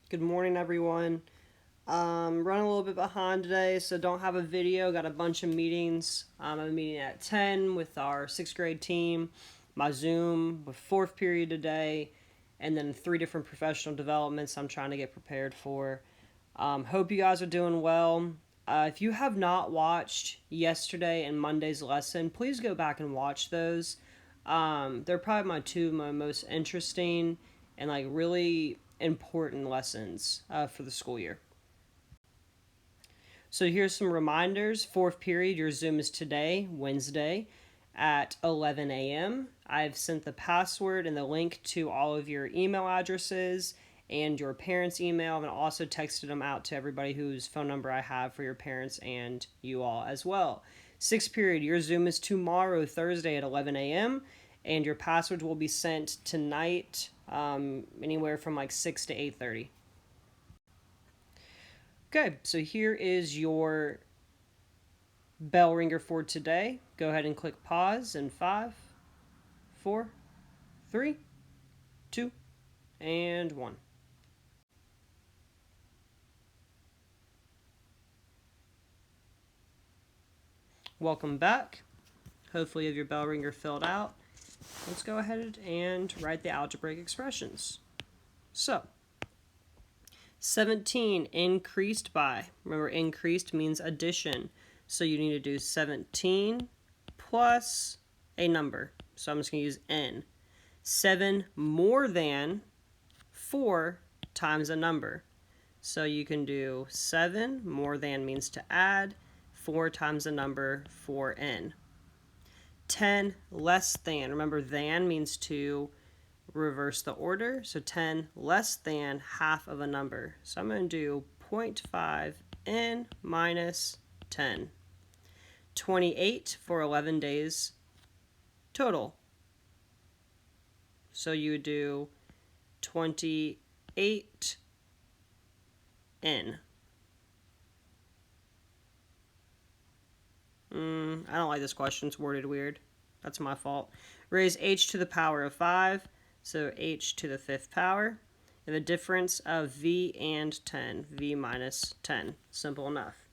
Good morning, everyone. Running a little bit behind today, so don't have a video. Got a bunch of meetings. I'm meeting at 10 with our 6th grade team, my Zoom with 4th period today, and then 3 different professional developments I'm trying to get prepared for. Hope you guys are doing well. If you have not watched yesterday and Monday's lesson, please go back and watch those. They're probably my most interesting and really important lessons for the school year. So here's some reminders. 4th period, your Zoom is today, Wednesday, at 11 a.m. I've sent the password and the link to all of your email addresses and your parents' email, and also texted them out to everybody whose phone number I have for your parents and you all as well. 6th period, your Zoom is tomorrow, Thursday at 11 a.m., and your passwords will be sent tonight, anywhere from 6 to 8:30. Okay, so here is your bell ringer for today. Go ahead and click pause in 5, 4, 3, 2, and 1. Welcome back. Hopefully you have your bell ringer filled out. Let's go ahead and write the algebraic expressions. So, 17 increased by. Remember, increased means addition. So you need to do 17 plus a number. So I'm just going to use n. 7 more than 4 times a number. So you can do 7 more than means to add 4 times a number, 4n. 10 less than. Remember, than means to reverse the order. So 10 less than half of a number. So I'm going to do 0.5n minus 10. 28 for 11 days total. So you would do 28n. I don't like this question. It's worded weird. That's my fault. Raise h to the power of 5, so h to the 5th power. And the difference of v and 10, v minus 10. Simple enough.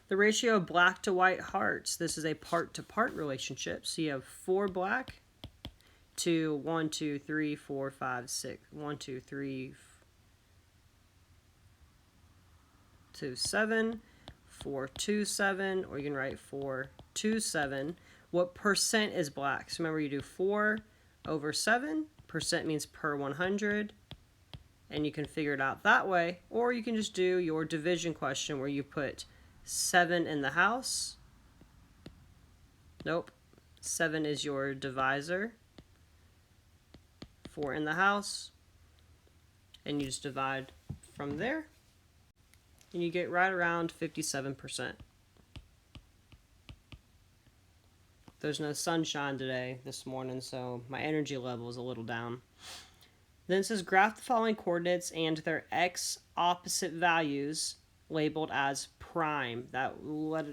The ratio of black to white hearts. This is a part-to-part relationship. So you have 4 black to 1, 2, 3, 4, 5, 6. 1, 2, 3, to 7. 4, 2, 7. Or you can write 4, 2, 7. What percent is black? So remember, you do 4 over 7. Percent means per 100. And you can figure it out that way. Or you can just do your division question where you put 7 in the house. Nope. 7 is your divisor. 4 in the house. And you just divide from there. And you get right around 57%. There's no sunshine today, this morning, so my energy level is a little down. Then it says graph the following coordinates and their x opposite values labeled as prime.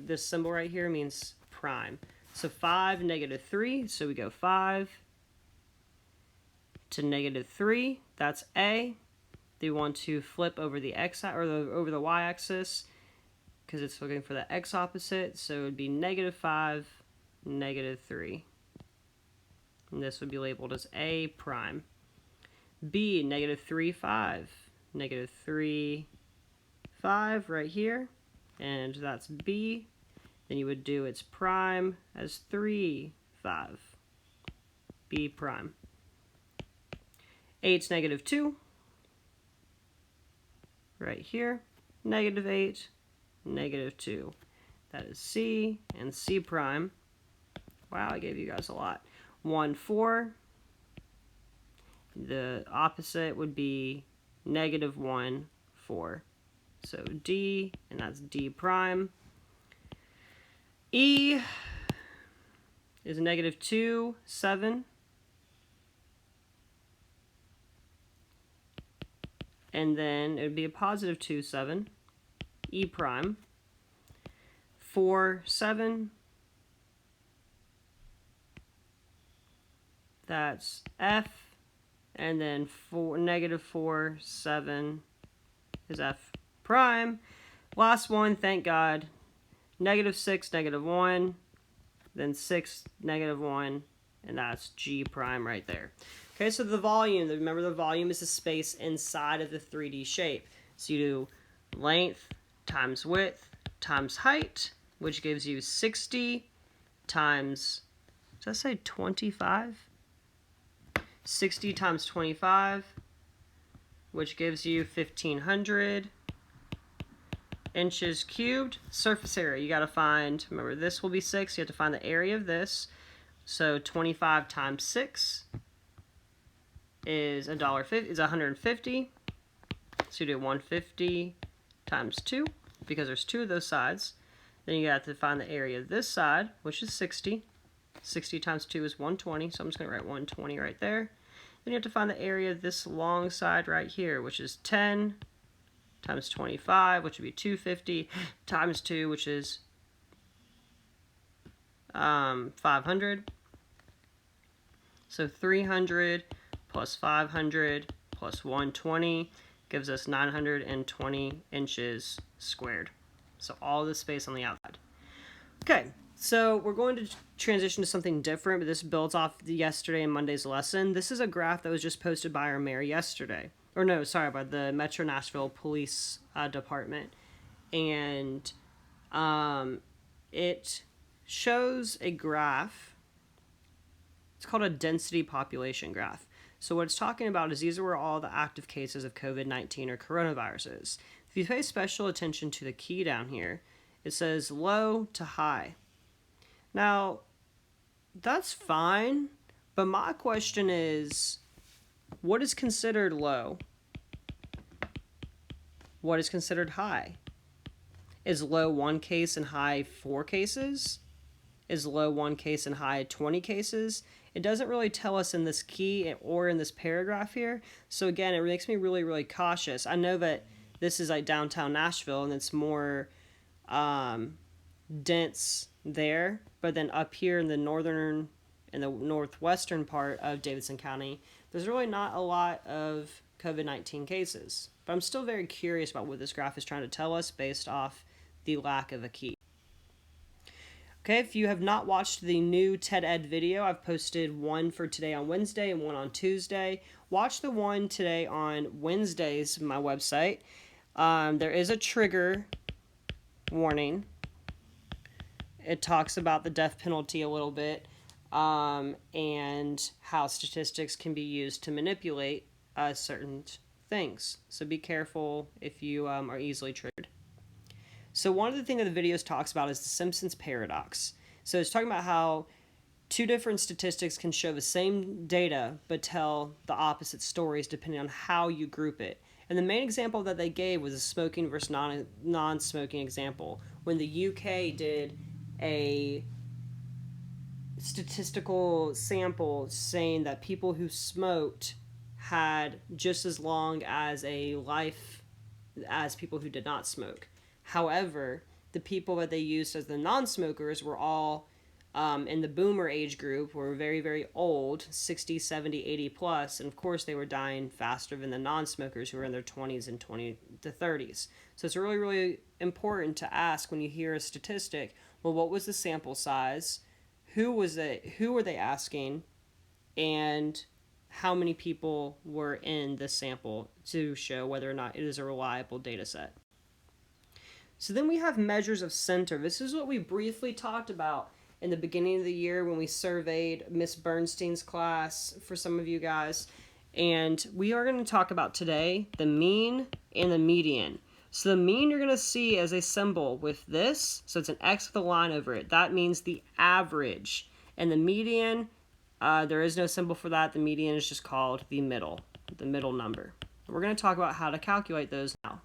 This symbol right here means prime. So 5, -3, so we go 5 to -3. That's A. They want to flip over the x or over the y-axis because it's looking for the x opposite. So it would be -5, -3. And this would be labeled as A prime. B, -3, 5. -3, 5 right here. And that's B. Then you would do its prime as 3, 5. B prime. 8's -2. Right here. -8, -2. That is C and C prime. Wow, I gave you guys a lot. 1, 4. The opposite would be -1, 4. So D, and that's D prime. E is -2, 7. And then it would be a +2, 7. E prime. 4, 7. That's F. And then -4, 7 is f prime. Last one, thank God, -6, -1, then 6, -1, and that's g prime right there. Okay, so the volume, remember the volume is the space inside of the 3D shape. So you do length times width times height, which gives you 60 times, does that say 25? 60 times 25, which gives you 1,500 inches cubed. Surface area, you got to find, remember this will be 6, you have to find the area of this. So 25 times 6 is $150. So you do 150 times 2, because there's 2 of those sides. Then you have to find the area of this side, which is 60. 60 times 2 is 120, so I'm just going to write 120 right there. Then you have to find the area of this long side right here, which is 10 times 25, which would be 250, times 2, which is 500. So 300 plus 500 plus 120 gives us 920 inches squared. So all the space on the outside. Okay, so we're going to transition to something different, but this builds off the yesterday and Monday's lesson. This is a graph that was just posted by our mayor yesterday. Or no, sorry, by the Metro Nashville Police Department. And it shows a graph. It's called a density population graph. So what it's talking about is these are where all the active cases of COVID-19 or coronavirus is. If you pay special attention to the key down here, it says low to high. Now, that's fine, but my question is, what is considered low? What is considered high? Is low 1 case and high 4 cases? Is low 1 case and high 20 cases? It doesn't really tell us in this key or in this paragraph here. So again, it makes me really, really cautious. I know that this is like downtown Nashville and it's more dense there, but then up here in the northern and the northwestern part of Davidson County, there's really not a lot of COVID-19 cases. But I'm still very curious about what this graph is trying to tell us based off the lack of a key. Okay, if you have not watched the new TED Ed video, I've posted one for today on Wednesday and one on Tuesday. Watch the one today on Wednesday's my website. There is a trigger warning. It talks about the death penalty a little bit and how statistics can be used to manipulate certain things. So be careful if you are easily triggered. So one of the things that the videos talks about is the Simpsons paradox. So it's talking about how 2 different statistics can show the same data but tell the opposite stories depending on how you group it. And the main example that they gave was a smoking versus non-smoking example. When the UK did a statistical sample saying that people who smoked had just as long as a life as people who did not smoke. However, the people that they used as the non-smokers were all in the boomer age group, were very, very old, 60, 70, 80 plus, and of course they were dying faster than the non-smokers who were in their 20s and 20 to 30s. So it's really, really important to ask when you hear a statistic, well, what was the sample size? Who were they asking? And how many people were in the sample to show whether or not it is a reliable data set. So then we have measures of center. This is what we briefly talked about in the beginning of the year when we surveyed Miss Bernstein's class for some of you guys. And we are going to talk about today the mean and the median. So the mean you're going to see as a symbol with this. So it's an X with a line over it. That means the average. And the median, there is no symbol for that. The median is just called the middle number. We're going to talk about how to calculate those now.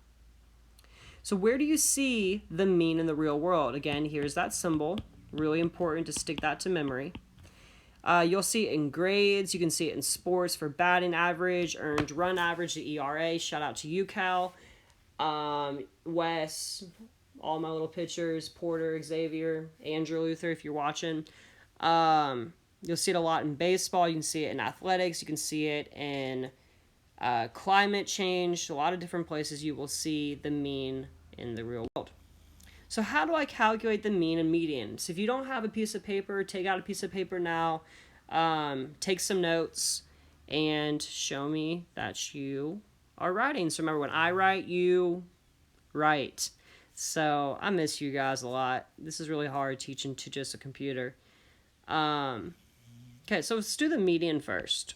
So where do you see the mean in the real world? Again, here's that symbol. Really important to stick that to memory. You'll see it in grades. You can see it in sports for batting average, earned run average, the ERA. Shout out to UCal. Wes, all my little pitchers, Porter, Xavier, Andrew Luther, if you're watching. You'll see it a lot in baseball. You can see it in athletics. You can see it in climate change, a lot of different places you will see the mean in the real world. So how do I calculate the mean and median? So if you don't have a piece of paper, take out a piece of paper now, take some notes, and show me that you are writing. So remember, when I write, you write. So I miss you guys a lot. This is really hard teaching to just a computer. Okay, so let's do the median first.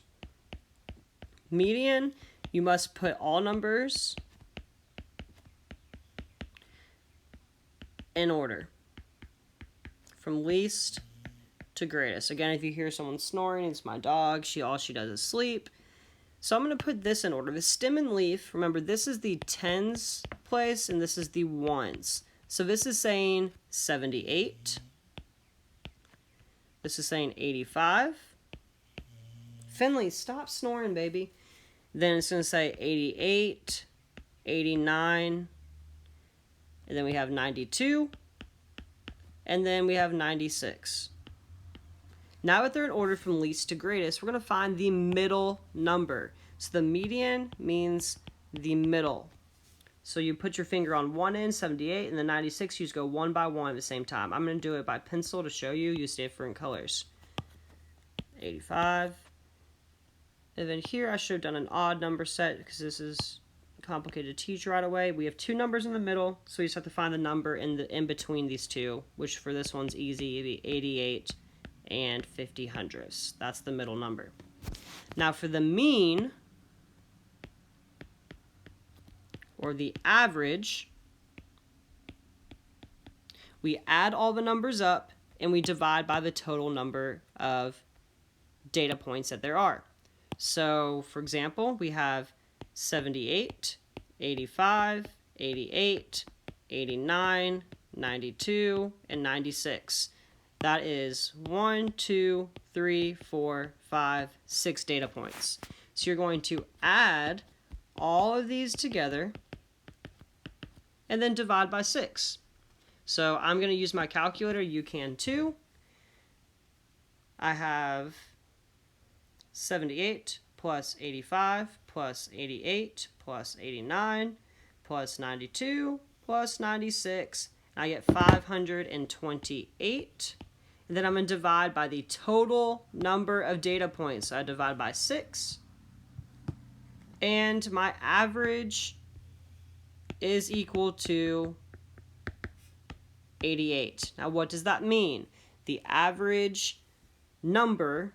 Median, you must put all numbers in order from least to greatest. Again, if you hear someone snoring, it's my dog. All she does is sleep. So I'm going to put this in order. The stem and leaf, remember, this is the tens place and this is the ones. So this is saying 78. This is saying 85. Finley, stop snoring, baby. Then it's going to say 88, 89, and then we have 92, and then we have 96. Now that they're in order from least to greatest, we're going to find the middle number. So the median means the middle. So you put your finger on one end, 78, and the 96, you just go one by one at the same time. I'm going to do it by pencil to show you. Use different colors. 85. And then here I should have done an odd number set because this is complicated to teach right away. We have two numbers in the middle, so we just have to find the number in between these two, which for this one's easy. It'd be 88 and 50 hundredths. That's the middle number. Now for the mean, or the average, we add all the numbers up and we divide by the total number of data points that there are. So for example, we have 78, 85, 88, 89, 92, and 96. That is 1, 2, 3, 4, 5, 6 data points. So you're going to add all of these together and then divide by 6. So I'm going to use my calculator. You can too. I have 78 plus 85 plus 88 plus 89 plus 92 plus 96. I get 528. And then I'm going to divide by the total number of data points. So I divide by 6. And my average is equal to 88. Now what does that mean? The average number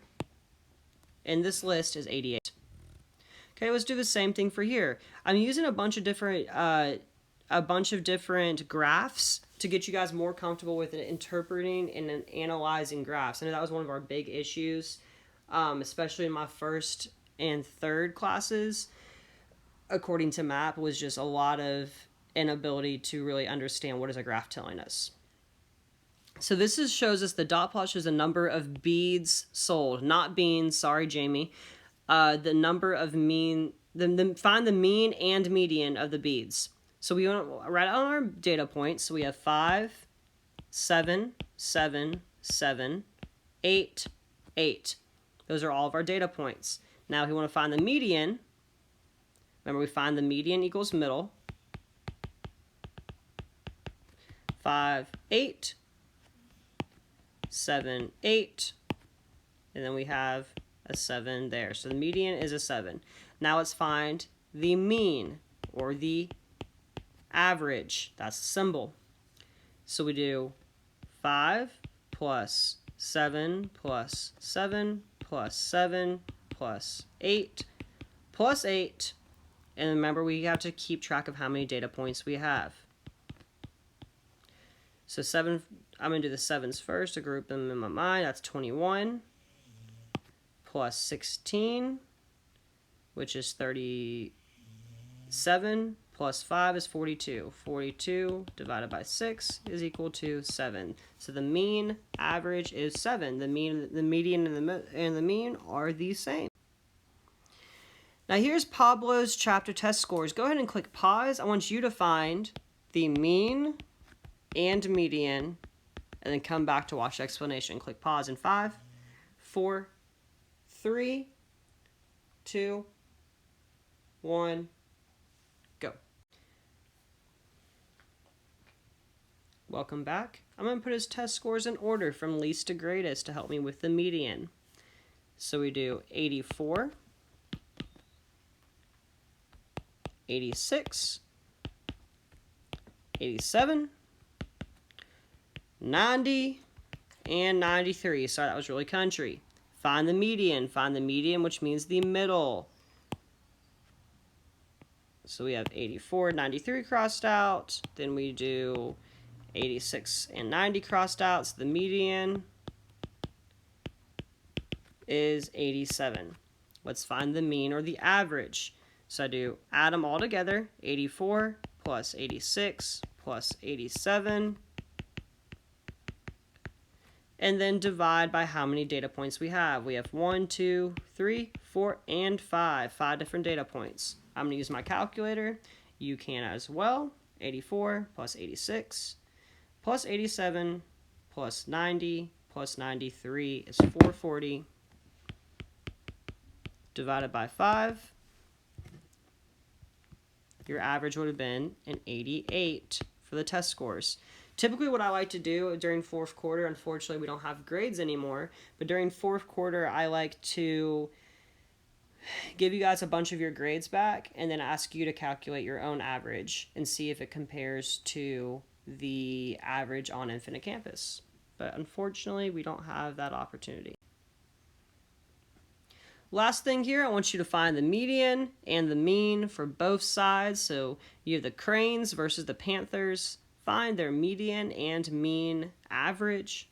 in this list is 88. Okay, let's do the same thing for here. I'm using a bunch of different graphs to get you guys more comfortable with interpreting and analyzing graphs. I know that was one of our big issues, especially in my first and third classes, according to MAP, was just a lot of inability to really understand what is a graph telling us. So this shows us the dot plot shows the number of beads sold, not beans. Sorry, Jamie. The number of find the mean and median of the beads. So we want to write on our data points. So we have 5, 7, 7, 7, 8, 8. Those are all of our data points. Now if we want to find the median, remember we find the median equals middle. 5, 8, 7, 8, and then we have a 7 there. So the median is a 7. Now let's find the mean, or the average. That's the symbol. So we do 5 plus 7 plus 7 plus 7 plus 8 plus 8. And remember, we have to keep track of how many data points we have. So 7, I'm going to do the 7s first to group them in my mind. That's 21 plus 16, which is 37, plus 5 is 42. 42 divided by 6 is equal to 7. So the mean average is 7. The median, and the mean are the same. Now here's Pablo's chapter test scores. Go ahead and click pause. I want you to find the mean and median, and then come back to watch the explanation. Click pause in 5, 4, 3, 2, 1, go. Welcome back. I'm going to put his test scores in order from least to greatest to help me with the median. So we do 84, 86, 87, 90, and 93. Sorry, that was really country. Find the median, which means the middle. So we have 84, 93 crossed out. Then we do 86 and 90 crossed out. So the median is 87. Let's find the mean or the average. So I do add them all together. 84 plus 86 plus 87. And then divide by how many data points we have. We have 1, 2, 3, 4, and 5. 5 different data points. I'm going to use my calculator. You can as well. 84 plus 86 plus 87 plus 90 plus 93 is 440 divided by 5. Your average would have been an 88 for the test scores. Typically what I like to do during fourth quarter, unfortunately we don't have grades anymore, but during fourth quarter I like to give you guys a bunch of your grades back and then ask you to calculate your own average and see if it compares to the average on Infinite Campus. But unfortunately we don't have that opportunity. Last thing here, I want you to find the median and the mean for both sides. So you have the Cranes versus the Panthers. Find their median and mean average.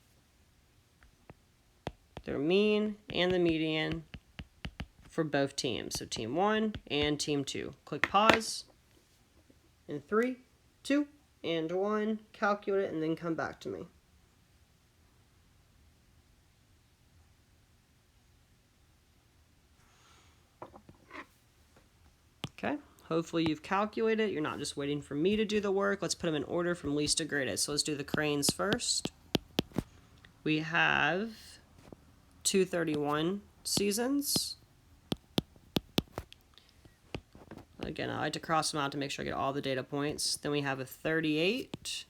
Their mean and the median for both teams. So team 1 and team 2. Click pause. In 3, 2, and 1. Calculate it and then come back to me. Okay, hopefully you've calculated. You're not just waiting for me to do the work. Let's put them in order from least to greatest. So let's do the Cranes first. We have 231 seasons. Again, I like to cross them out to make sure I get all the data points. Then we have a 38,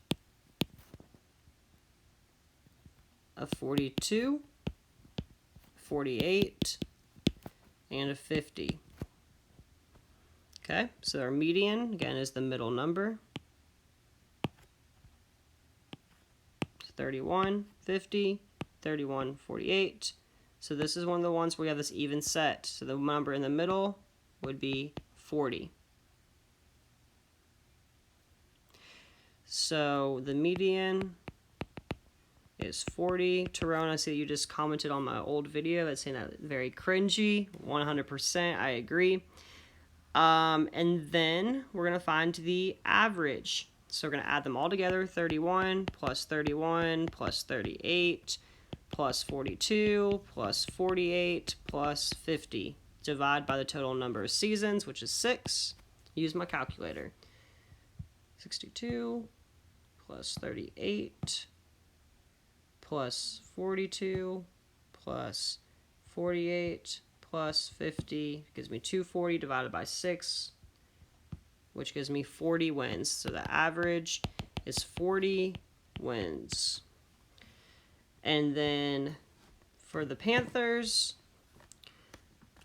a 42, 48, and a 50. Okay, so our median, again, is the middle number. It's 31, 50, 31, 48. So this is one of the ones where we have this even set. So the number in the middle would be 40. So the median is 40. Tyrone, I see that you just commented on my old video that's saying that very cringy. 100%, I agree. And then we're going to find the average. So we're going to add them all together. 31 plus 38 plus 42 plus 48 plus 50. Divide by the total number of seasons, which is 6. Use my calculator. 62 plus 38 plus 42 plus 48 plus 50 gives me 240 divided by 6, which gives me 40 wins. So the average is 40 wins. And then for the Panthers,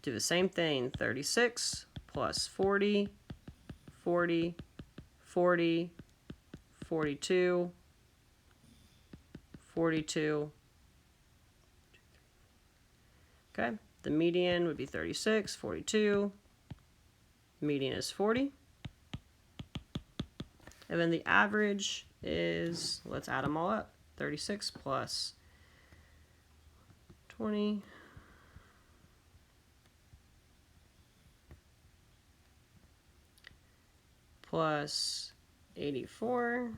do the same thing. 36 plus 40, 40, 40, 42, 42. Okay. The median would be 36, 42. Median is 40. And then the average is, let's add them all up. 36 plus 20. Plus 84.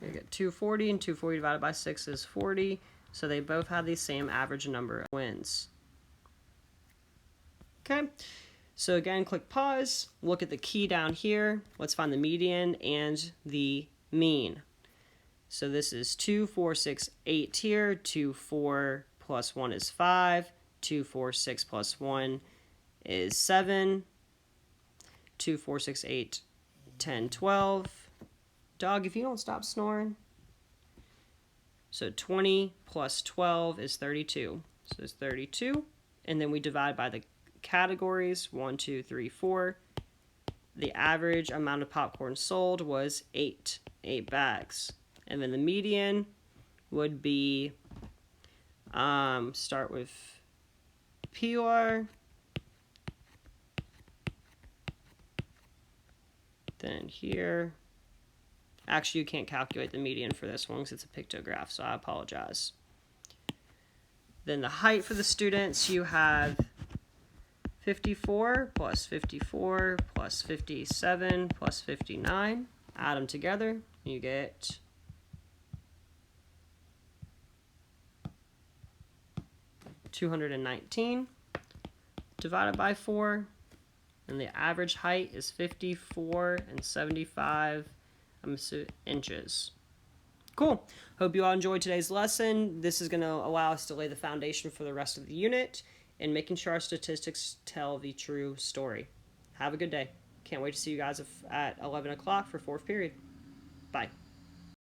We get 240, and 240 divided by 6 is 40. So they both have the same average number of wins. Okay, so again, click pause, look at the key down here. Let's find the median and the mean. So this is 2, 4, 6, 8 here. 2, 4 plus 1 is 5. 2, 4, 6 plus 1 is 7. 2, 4, 6, 8, 10, 12. Dog, if you don't stop snoring. So 20 plus 12 is 32. So it's 32. And then we divide by the categories, 1, 2, 3, 4. The average amount of popcorn sold was 8 bags. And then the median would be, start with PR, then here. Actually, you can't calculate the median for this one because it's a pictograph, so I apologize. Then the height for the students, you have 54 plus 54 plus 57 plus 59. Add them together, you get 219 divided by 4, and the average height is 54 and 75 inches. Cool. Hope you all enjoyed today's lesson. This is going to allow us to lay the foundation for the rest of the unit and making sure our statistics tell the true story. Have a good day. Can't wait to see you guys at 11 o'clock for fourth period.